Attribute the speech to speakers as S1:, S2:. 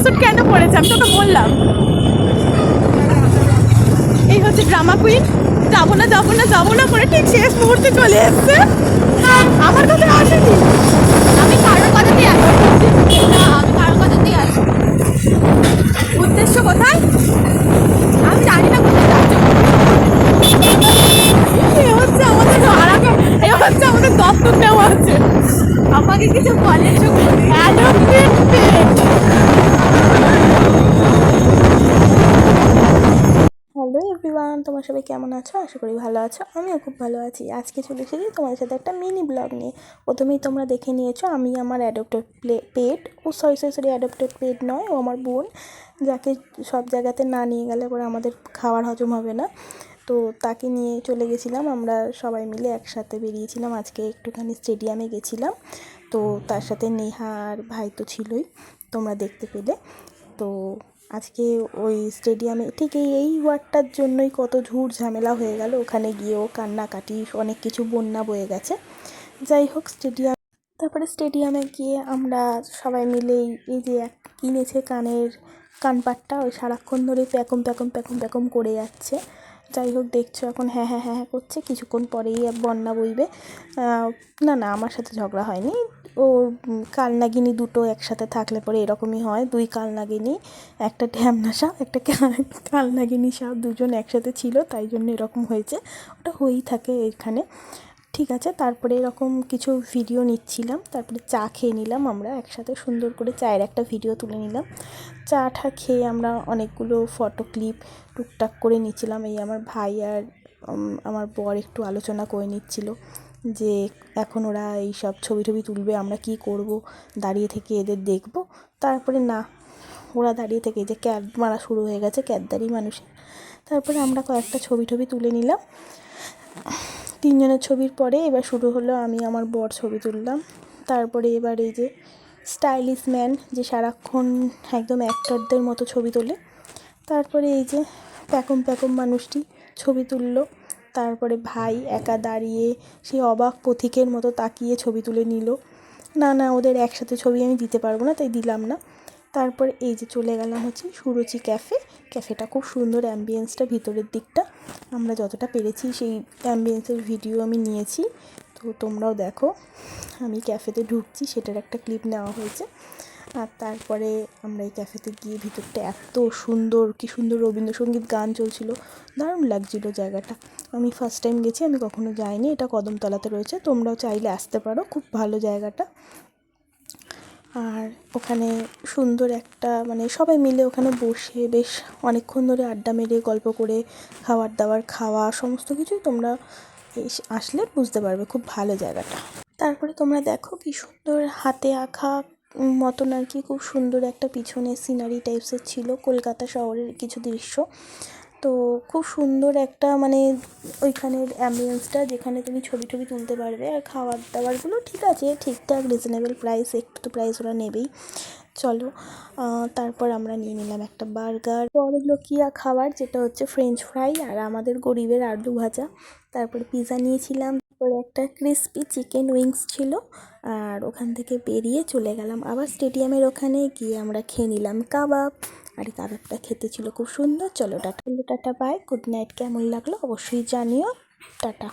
S1: Tracksuit কেন পরেছে আমি তোকে বললাম। এই হচ্ছে ড্রামা কুইন, যাবো না যাবো না যাবো না করে ঠিক শেষ মুহূর্তে চলে এসছে। আমার কথা আসেনি,
S2: আমি কারোর কথাতেই আসি না, আমি কারোর কথাতেই আসি।
S1: উদ্দেশ্য কোথায় আমি জানি না, কোথায় যাচ্ছে। এই হচ্ছে আমাদের ভাড়াকে, এই হচ্ছে আমাদের দত্তক নেওয়া আছে।
S2: আমাকে কিছু বলে চোখ
S1: হ্যালো এভরিওয়ান, তোমার সবাই কেমন আছো? আশা করি ভালো আছো, আমিও খুব ভালো আছি। আজকে চলে এসেছি তোমাদের সাথে একটা মিনি ব্লগ নিয়ে। প্রথমেই তোমরা দেখে নিয়েছো আমি আমার অ্যাডপ্টেড পেট, সরি অ্যাডপ্টেড পেট নয়, ও আমার বোন, যাকে সব জায়গাতে না নিয়ে গেলে পরে আমাদের খাবার হজম হবে না। তো তাকে নিয়ে চলে গেছিলাম, আমরা সবাই মিলে একসাথে বেরিয়েছিলাম। আজকে একটুখানি স্টেডিয়ামে গেছিলাম, তো তার সাথে নেহা আর ভাই তো ছিলই, তোমরা দেখতে পেলে। তো আজকে ওই স্টেডিয়ামে ঠিক এই ওয়ার্ডটার জন্যই কত ঝুট ঝামেলা হয়ে গেল, ওখানে গিয়েও কান্নাকাটি অনেক কিছু, বন্যা বয়ে গেছে। যাই হোক তারপরে স্টেডিয়ামে গিয়ে আমরা সবাই মিলে এই যে কিনেছে কানপাটটা, ওই সারাক্ষণ ধরে প্যাকম প্যাকম প্যাকম প্যাকম করে যাচ্ছে। যাই হোক দেখছো এখন হ্যাঁ হ্যাঁ হ্যাঁ হ্যাঁ করছে, কিছুক্ষণ পরেই বন্যা বইবে। না না, আমার সাথে ঝগড়া হয়নি, ওর কালনাগিনী দুটো একসাথে থাকলে পরে এরকমই হয়। দুই কালনাগিনী, একটা ঢ্যামনা সাপ, একটা কালনাগিনী সাপ, দুজন একসাথে ছিল, তাই জন্য এরকম হয়েছে। ওটা হয়েই থাকে এখানে, ঠিক আছে। তারপরে এরকম কিছু ভিডিও নিচ্ছিলাম, তারপরে চা খেয়ে নিলাম আমরা একসাথে, সুন্দর করে চায়ের একটা ভিডিও তুলে নিলাম। চাটা খেয়ে আমরা অনেকগুলো ফটো ক্লিপ টুকটাক করে নিচ্ছিলাম। এই আমার ভাই আর আমার বর একটু আলোচনা করে নিচ্ছিল যে এখন ওরা এইসব ছবি টবি তুলবে, আমরা কি করব, দাঁড়িয়ে থেকে এদের দেখব। তারপরে না, ওরা দাঁড়িয়ে থেকে যে ক্যাব মারা শুরু হয়ে গেছে, ক্যাবদারি মানুষের। তারপরে আমরা কয়েকটা ছবি টবি তুলে নিলাম। তিনজনের ছবির পরে এবার শুরু হলো আমি আমার বর ছবি তুললাম। তারপরে এবার এই যে স্টাইলিশ ম্যান, যে সারাক্ষণ একদম অ্যাক্টরদের মতো ছবি তোলে, তারপরে এই যে প্যাকম প্যাকম মানুষটি ছবি তুললো। তারপরে ভাই একা দাঁড়িয়ে সেই অবাক পথিকের মতো তাকিয়ে ছবি তুলে নিল। না না, ওদের একসাথে ছবি আমি দিতে পারবো না, তাই দিলাম না। তারপরে এই যে চলে গেলাম হচ্ছে সুরুচি ক্যাফেটা খুব সুন্দর, অ্যাম্বিয়েন্সটা ভিতরের দিকটা আমরা যতটা পেরেছি সেই অ্যাম্বিয়েন্সের ভিডিও আমি নিয়েছি, তো তোমরাও দেখো। আমি ক্যাফেতে ঢুকছি, সেটার একটা ক্লিপ নেওয়া হয়েছে। আর তারপরে আমরা এই ক্যাফেতে গিয়ে, ভিতরটা এত সুন্দর, কি সুন্দর রবীন্দ্রসঙ্গীত গান চলছিল, দারুণ লাগছিল জায়গাটা। আমি ফার্স্ট টাইম গেছি, আমি কখনো যাইনি, এটা কদমতলাতে রয়েছে, তোমরাও চাইলে আসতে পারো, খুব ভালো জায়গাটা। আর ওখানে সুন্দর একটা মানে সবাই মিলে ওখানে বসে বেশ অনেকক্ষণ ধরে আড্ডা মেরে গল্প করে খাবার দাবার খাওয়া, সমস্ত কিছুই তোমরা আসলে বুঝতে পারবে, খুব ভালো জায়গাটা। তারপরে তোমরা দেখো কি সুন্দর হাতে আঁকা মতন আর কি, খুব সুন্দর একটা পিছনে সিনারি টাইপসের ছিল, কলকাতা শহরের কিছু দৃশ্য। তো খুব সুন্দর একটা মানে ওইখানের অ্যাম্বিয়েন্সটা, যেখানে তুমি ছবি টবি তুলতে পারবে। আর খাবার দাবারগুলো ঠিক আছে, ঠিকঠাক রিজনেবল প্রাইস, একটু তো প্রাইস ওরা নেবেই। চলো, তারপর আমরা নিয়ে নিলাম একটা বার্গার, পরলোকিয়া খাবার যেটা হচ্ছে ফ্রেঞ্চ ফ্রাই, আর আমাদের গরিবের আলু ভাজা। তারপরে পিৎজা নিয়েছিলাম, তারপরে একটা ক্রিসপি চিকেন উইংস ছিল। আর ওখান থেকে বেরিয়ে চলে গেলাম আবার স্টেডিয়ামের ওখানে গিয়ে আমরা খেয়ে নিলাম কাবাব। আর এই কাবাবটা খেতে ছিল খুব সুন্দর। চলো tata, tata bye, good night. কেমন লাগলো অবশ্যই জানিও, টাটা।